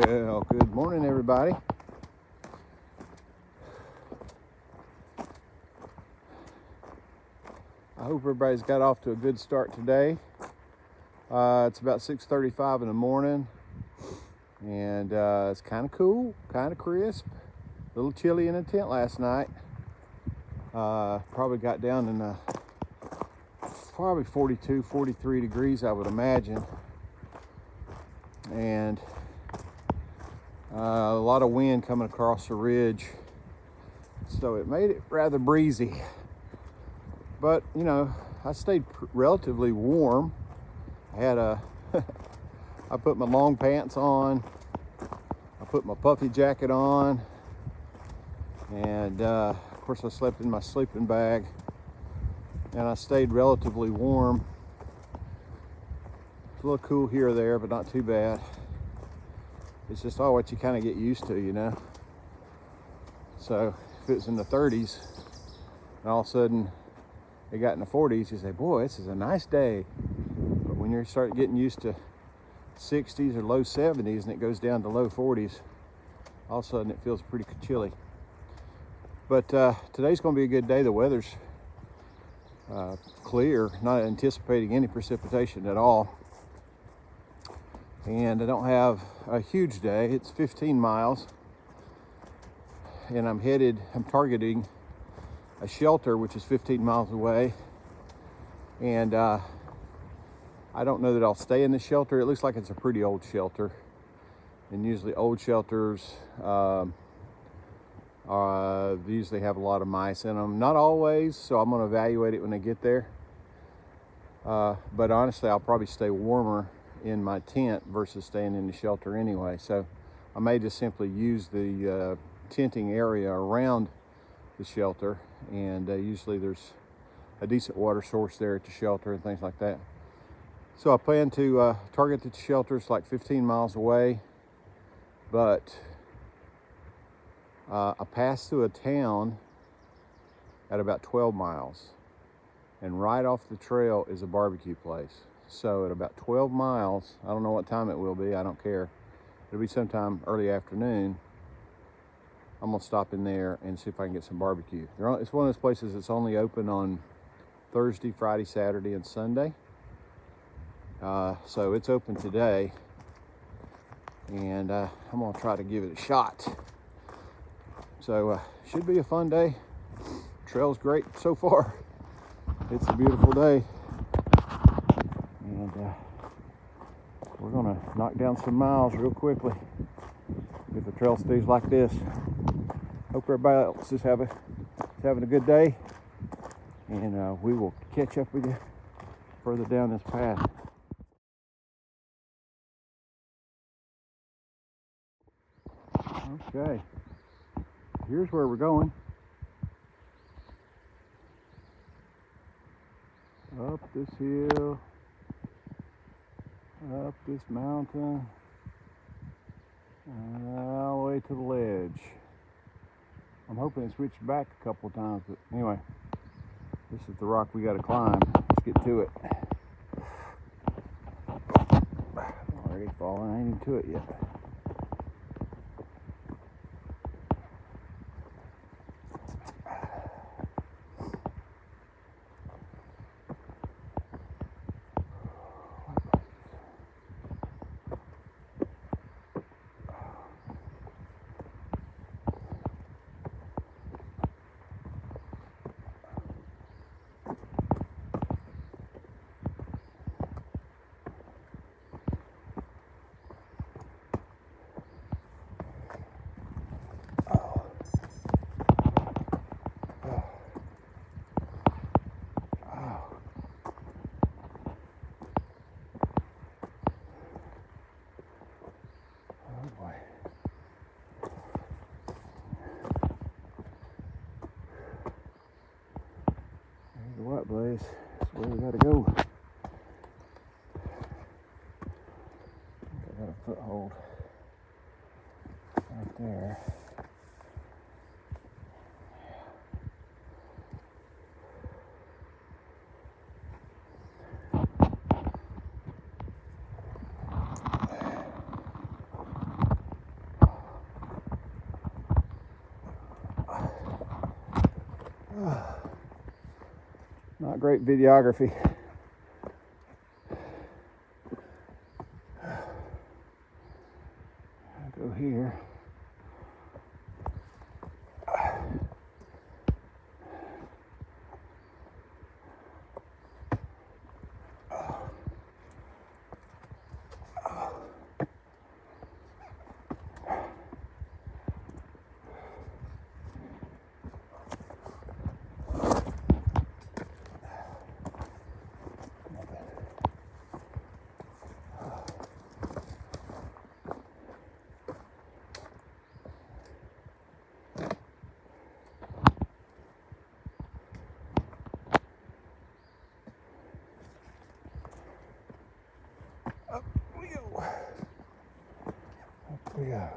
Well, good morning, everybody. I hope everybody's got off to a good start today. It's about 6:35 in the morning, and it's kind of cool, kind of crisp. A little chilly in the tent last night. Probably got down in probably 42, 43 degrees, I would imagine. And a lot of wind coming across the ridge, so it made it rather breezy. But you know, I stayed relatively warm. I had I put my long pants on, I put my puffy jacket on, and of course I slept in my sleeping bag, and I stayed relatively warm. It's a little cool here or there, but not too bad. It's just all what you kind of get used to, you know. So if it's in the 30s and all of a sudden it got in the 40s, you say, boy, this is a nice day. But when you start getting used to 60s or low 70s and it goes down to low 40s, all of a sudden it feels pretty chilly. But today's going to be a good day. The weather's clear, not anticipating any precipitation at all. And I don't have a huge day. It's 15 miles. And I'm targeting a shelter which is 15 miles away. And I don't know that I'll stay in the shelter. It looks like it's a pretty old shelter. And usually old shelters they usually have a lot of mice in them. Not always, so I'm going to evaluate it when I get there. But honestly, I'll probably stay warmer in my tent versus staying in the shelter anyway. So I may just simply use the tenting area around the shelter, and usually there's a decent water source there at the shelter and things like that. So I plan to target the shelters like 15 miles away, but I pass through a town at about 12 miles, and right off the trail is a barbecue place. So at about 12 miles, I don't know what time it will be, I don't care. It'll be sometime early afternoon. I'm gonna stop in there and see if I can get some barbecue. It's one of those places that's only open on Thursday, Friday, Saturday, and Sunday. So it's open today, and I'm gonna try to give it a shot. So should be a fun day. Trail's great so far. It's a beautiful day. And we're gonna knock down some miles real quickly if the trail stays like this. Hope everybody else is having a good day, and we will catch up with you further down this path. Okay, here's where we're going. Up this hill, up this mountain, all the way to the ledge. I'm hoping it switched back a couple of times, but anyway, this is the rock we got to climb. Let's get to it. I'm already falling, I ain't even to it yet. What, Blaze? That's where we gotta go. I got a foothold right there. Not great videography. I'll go here. Up we go. Up we go.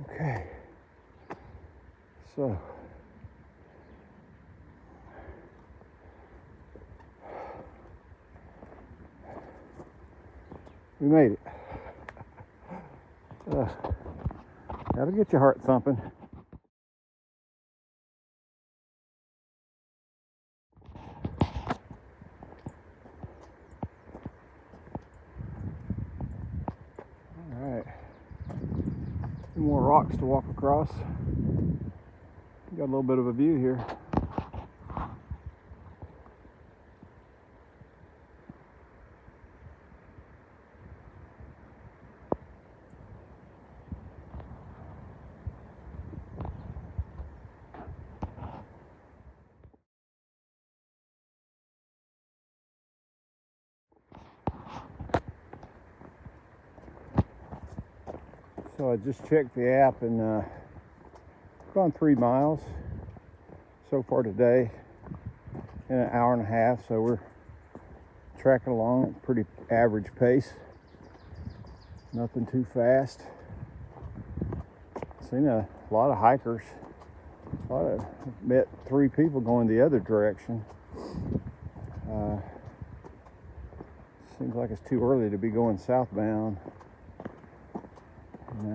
Okay. So we made it. That'll get your heart thumping. All right. Two more rocks to walk across. Got a little bit of a view here. So I just checked the app and gone 3 miles so far today in an hour and a half. So we're tracking along at a pretty average pace. Nothing too fast. Seen a lot of hikers. Met 3 people going the other direction. Seems like it's too early to be going southbound.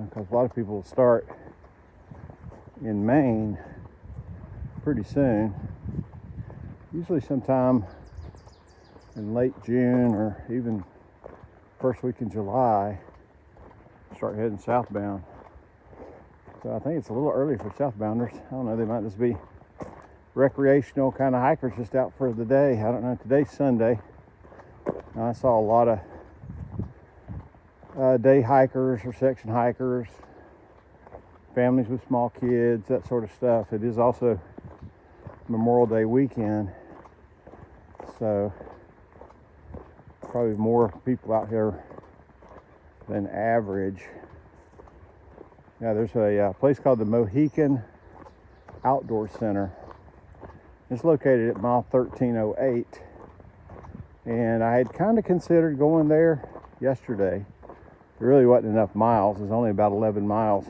Because a lot of people start in Maine pretty soon. Usually sometime in late June or even first week in July, start heading southbound. So I think it's a little early for southbounders. I don't know, they might just be recreational kind of hikers just out for the day. I don't know, today's Sunday. I saw a lot of day hikers or section hikers, families with small kids, that sort of stuff. It is also Memorial Day weekend, so probably more people out here than average. Yeah, there's a place called the Mohican Outdoor Center. It's located at mile 1308, and I had kind of considered going there yesterday. There really wasn't enough miles. It was only about 11 miles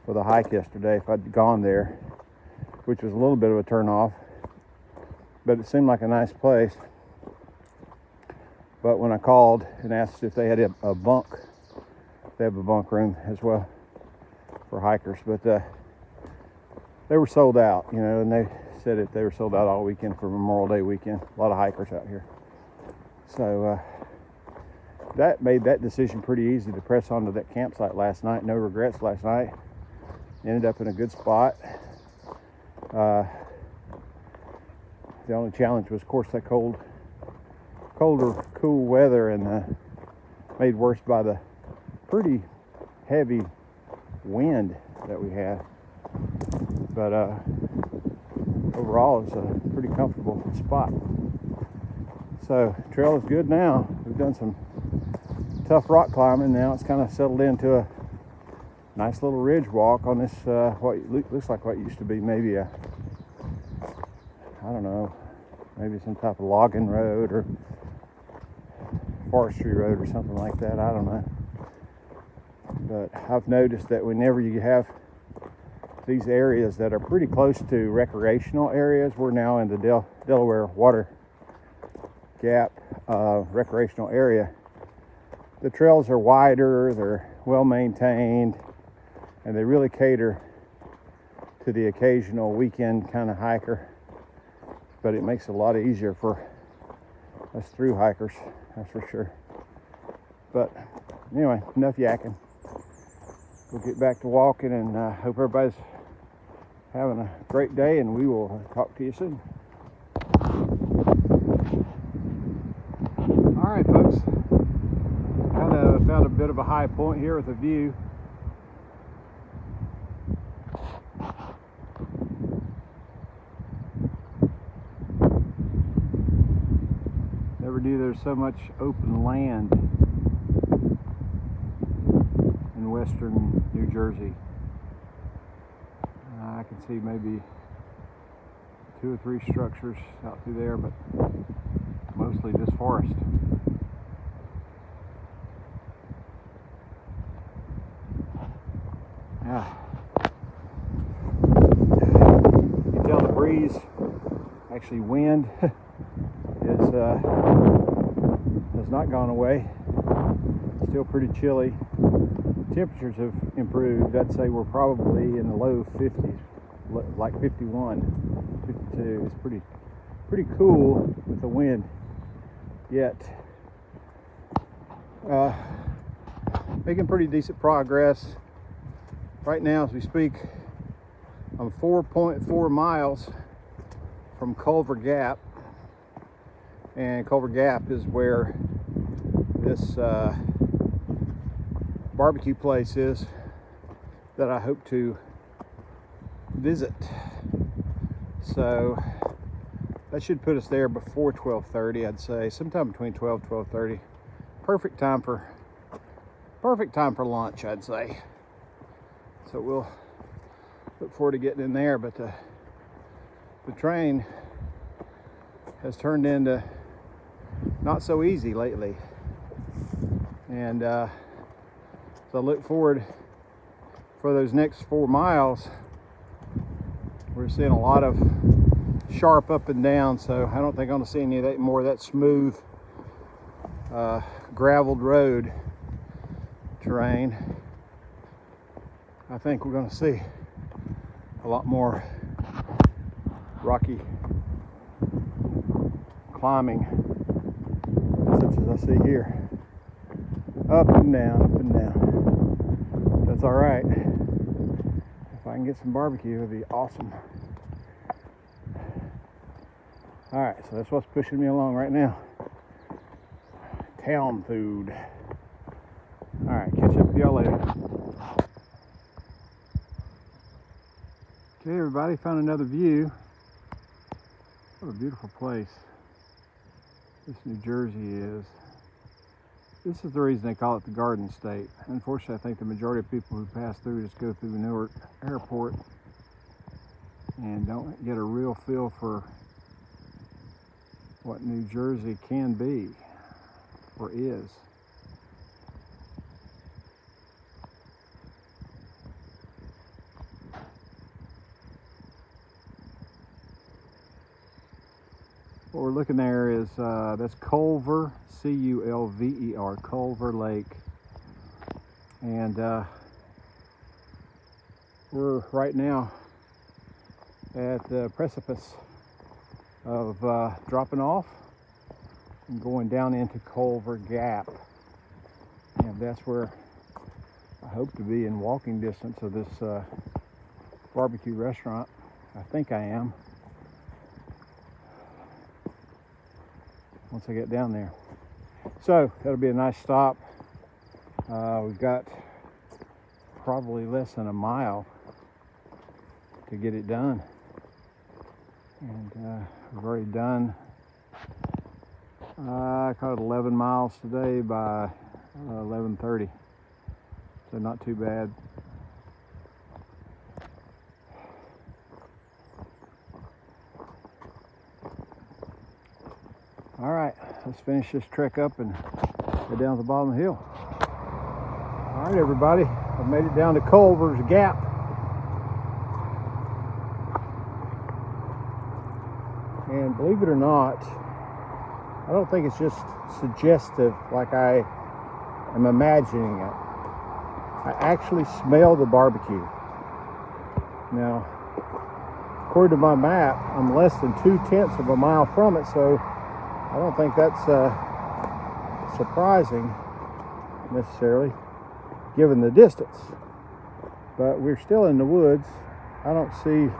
for the hike yesterday if I'd gone there, which was a little bit of a turnoff, but it seemed like a nice place. But when I called and asked if they had a bunk, they have a bunk room as well for hikers, but they were sold out, and they said that they were sold out all weekend for Memorial Day weekend. A lot of hikers out here. So that made that decision pretty easy to press onto that campsite last night. No regrets last night. Ended up in a good spot. The only challenge was, of course, that colder, cool weather, and made worse by the pretty heavy wind that we had. But overall, it's a pretty comfortable spot. So trail is good now. We've done some tough rock climbing. Now it's kind of settled into a nice little ridge walk on this what looks like what used to be maybe I don't know, maybe some type of logging road or forestry road or something like that. I don't know. But I've noticed that whenever you have these areas that are pretty close to recreational areas, we're now in the Delaware Gap recreational area. The trails are wider, they're well maintained, and they really cater to the occasional weekend kind of hiker. But it makes it a lot easier for us through hikers, that's for sure. But anyway, enough yakking. We'll get back to walking, and hope everybody's having a great day, and we will talk to you soon. All right, folks. Kind of found a bit of a high point here with a view. Never knew there's so much open land in western New Jersey. I can see maybe 2 or 3 structures out through there, but mostly just forest. Yeah. You can tell the breeze, actually wind, has not gone away. Still pretty chilly. Temperatures have improved. I'd say we're probably in the low 50s, like 51, 52. It's pretty cool with the wind. Yet making pretty decent progress. Right now, as we speak, I'm 4.4 miles from Culver Gap, and Culver Gap is where this barbecue place is that I hope to visit. So that should put us there before 12:30, I'd say, sometime between 12 and 12:30. Perfect time for lunch, I'd say. So we'll look forward to getting in there, but the train has turned into not so easy lately. And so I look forward for those next 4 miles. We're seeing a lot of sharp up and down, so I don't think I'm going to see any of that more of that smooth graveled road terrain. I think we're going to see a lot more rocky climbing, such as I see here. Up and down, up and down. That's all right. If I can get some barbecue, it'd be awesome. All right, so that's what's pushing me along right now. Town food. All right, catch up with y'all later. Okay, everybody, found another view. What a beautiful place this New Jersey is. This is the reason they call it the Garden State. Unfortunately, I think the majority of people who pass through just go through the Newark Airport and don't get a real feel for what New Jersey can be or is. What we're looking there is that's Culver, C-U-L-V-E-R, Culver Lake, and we're right now at the precipice of dropping off and going down into Culver Gap, and that's where I hope to be in walking distance of this barbecue restaurant. I think I am, once I get down there. So that'll be a nice stop. We've got probably less than a mile to get it done, and we've already done I caught it 11 miles today by 11:30, so not too bad. All right, let's finish this trek up and go down to the bottom of the hill. All right, everybody, I've made it down to Culver's Gap. And believe it or not, I don't think it's just suggestive like I am imagining it. I actually smell the barbecue. Now, according to my map, I'm less than 2/10 of a mile from it, so I don't think that's surprising necessarily, given the distance. But we're still in the woods. I don't see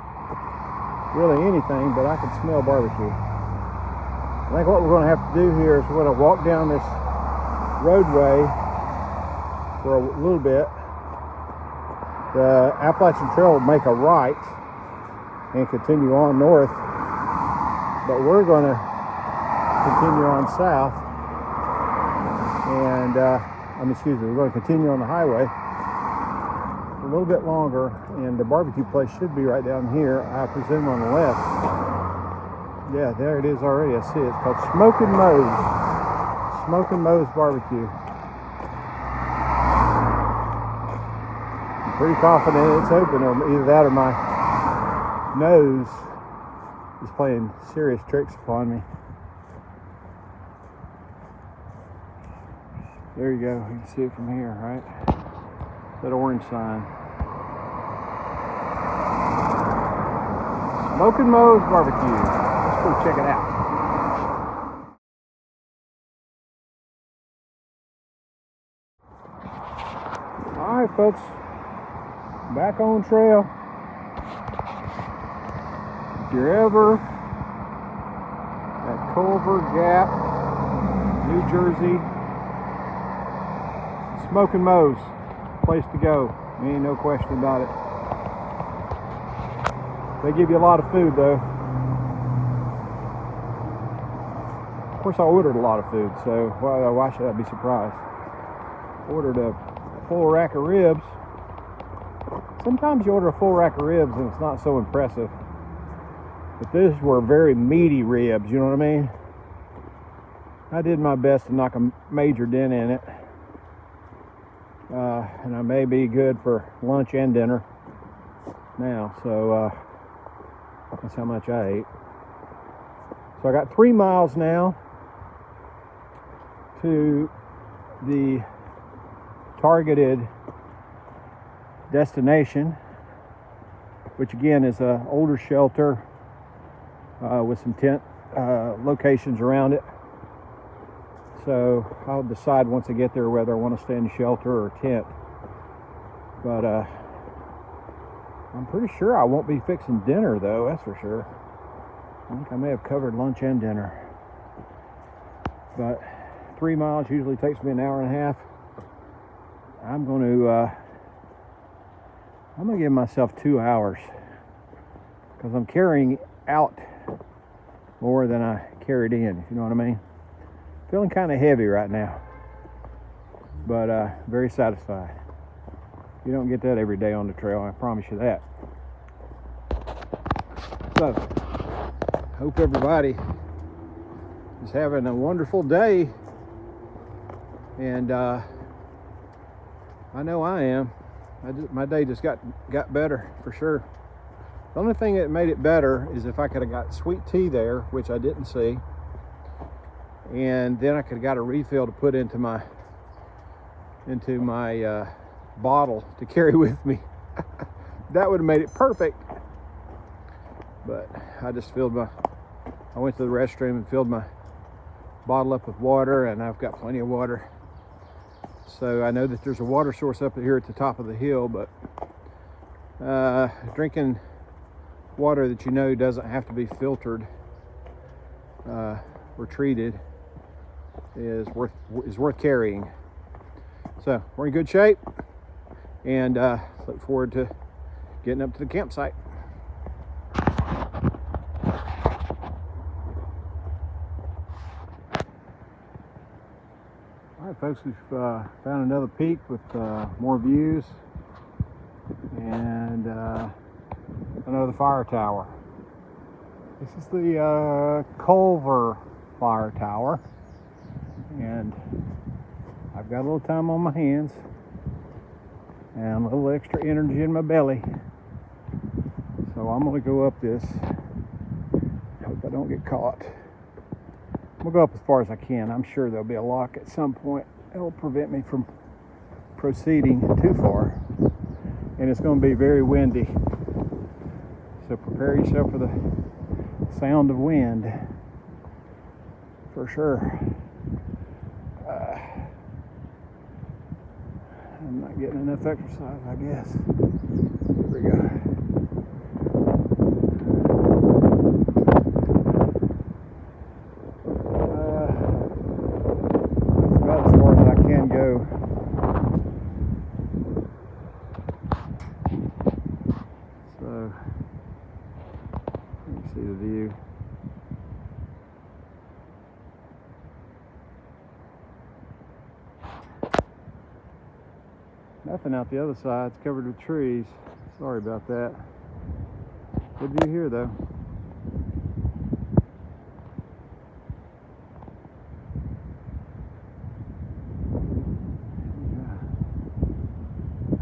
really anything, but I can smell barbecue. I think what we're going to have to do here is we're going to walk down this roadway for a little bit. The Appalachian Trail will make a right and continue on north, but we're going to continue on south, and we're going to continue on the highway for a little bit longer, and the barbecue place should be right down here, I presume, on the left. Yeah, there it is already. I see it. It's called Smokin' Moe's Barbecue. I'm pretty confident it's open, or either that or my nose is playing serious tricks upon me. There you go. You can see it from here, right? That orange sign. Smokin' Moe's Barbecue. Let's go check it out. All right, folks. Back on trail. If you're ever at Culver Gap, New Jersey, Smokin' Moe's, place to go. Ain't no question about it. They give you a lot of food, though. Of course, I ordered a lot of food, so why should I be surprised? Ordered a full rack of ribs. Sometimes you order a full rack of ribs and it's not so impressive. But these were very meaty ribs, you know what I mean? I did my best to knock a major dent in it. And I may be good for lunch and dinner now, so that's how much I ate. So I got 3 miles now to the targeted destination, which again is an older shelter with some tent locations around it. So I'll decide once I get there whether I want to stay in the shelter or tent. But I'm pretty sure I won't be fixing dinner, though, that's for sure. I think I may have covered lunch and dinner. But 3 miles usually takes me an hour and a half. I'm going to give myself 2 hours, because I'm carrying out more than I carried in, if you know what I mean. Feeling kind of heavy right now, but very satisfied. You don't get that every day on the trail, I promise you that. So, hope everybody is having a wonderful day, and I know I am. My day just got better for sure. The only thing that made it better is if I could have got sweet tea there, which I didn't see, and then I could have got a refill to put into my bottle to carry with me. That would have made it perfect. But I just I went to the restroom and filled my bottle up with water, and I've got plenty of water. So I know that there's a water source up here at the top of the hill, but drinking water that you know doesn't have to be filtered or treated is worth carrying. So we're in good shape, and look forward to getting up to the campsite. All right, folks, we've found another peak with more views, and another fire tower. This is the Culver Fire Tower, and I've got a little time on my hands and a little extra energy in my belly, so I'm going to go up this. Hope I don't get caught. We'll go up as far as I can. I'm sure there'll be a lock at some point. It'll prevent me from proceeding too far. And it's going to be very windy. So prepare yourself for the sound of wind. For sure. I'm not getting enough exercise, I guess. Here we go. That's about as far as I can go. So, you can see the view. Nothing out the other side. It's covered with trees. Sorry about that. Good view here, though.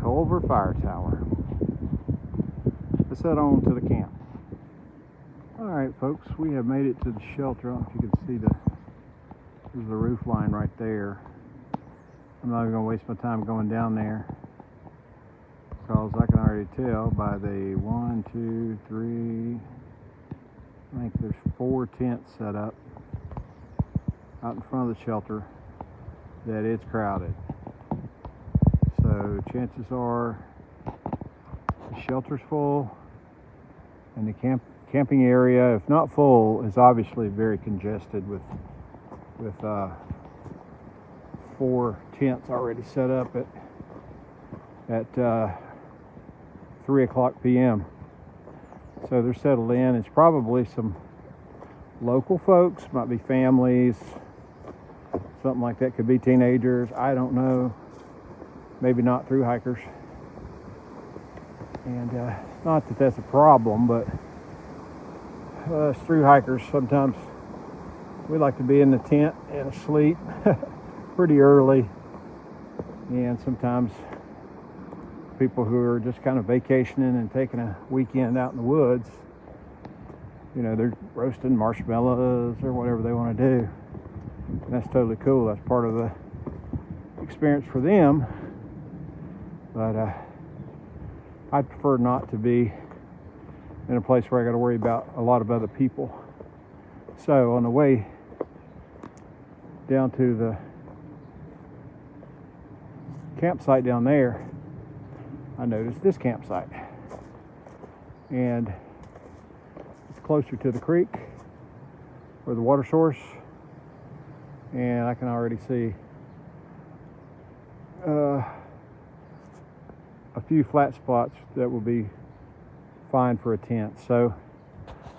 Culver Fire Tower. Let's head on to the camp. All right, folks, we have made it to the shelter. I don't know if you can see there's the roof line right there. I'm not even going to waste my time going down there because I can already tell by the 1, 2, 3, I think there's 4 tents set up out in front of the shelter that it's crowded. So chances are the shelter's full and the camping area, if not full, is obviously very congested with 4 tents already set up at 3 o'clock p.m. So they're settled in. It's probably some local folks, might be families, something like that. Could be teenagers, I don't know. Maybe not thru hikers. And not that that's a problem, but us thru hikers, sometimes we like to be in the tent and asleep pretty early. And sometimes people who are just kind of vacationing and taking a weekend out in the woods, you know, they're roasting marshmallows or whatever they want to do. And that's totally cool. That's part of the experience for them. But I'd prefer not to be in a place where I got to worry about a lot of other people. So on the way down to the campsite down there, I noticed this campsite, and it's closer to the creek or the water source, and I can already see a few flat spots that will be fine for a tent. So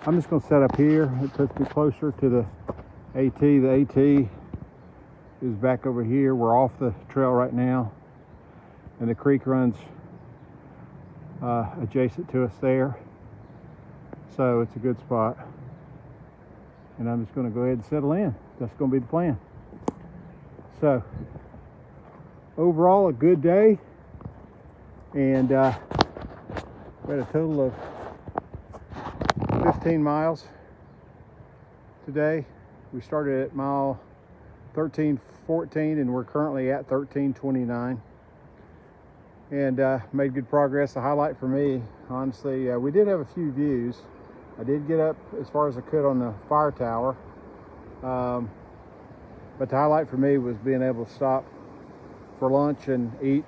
I'm just going to set up here. It puts me closer to the AT. The AT is back over here. We're off the trail right now, and the creek runs adjacent to us there. So it's a good spot. And I'm just going to go ahead and settle in. That's going to be the plan. So overall, a good day. And we had a total of 15 miles today. We started at mile 1314 and we're currently at 1329. And made good progress. The highlight for me, honestly, we did have a few views. I did get up as far as I could on the fire tower. But the highlight for me was being able to stop for lunch and eat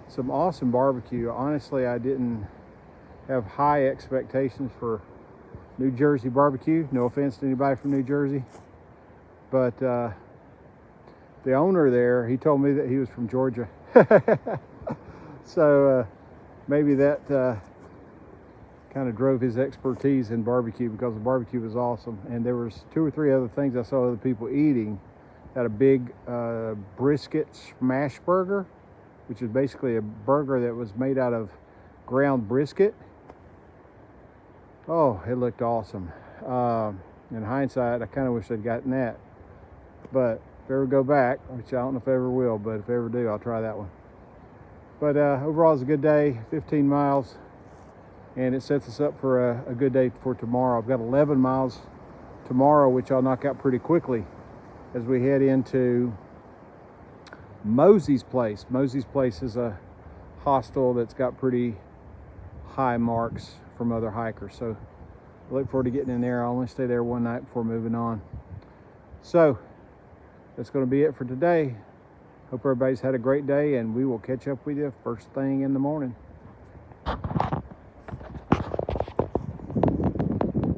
some awesome barbecue. Honestly, I didn't have high expectations for New Jersey barbecue. No offense to anybody from New Jersey. But the owner there, he told me that he was from Georgia. So maybe that kind of drove his expertise in barbecue, because the barbecue was awesome. And there was 2 or 3 other things I saw other people eating. Had a big brisket smash burger, which is basically a burger that was made out of ground brisket. Oh, it looked awesome. In hindsight, I kind of wish I'd gotten that. But if I ever go back, which I don't know if I ever will, but if I ever do, I'll try that one. But overall, it's a good day, 15 miles, and it sets us up for a good day for tomorrow. I've got 11 miles tomorrow, which I'll knock out pretty quickly, as we head into Mosey's Place. Mosey's Place is a hostel that's got pretty high marks from other hikers. So I look forward to getting in there. I'll only stay there one night before moving on. So that's going to be it for today. Hope everybody's had a great day, and we will catch up with you first thing in the morning.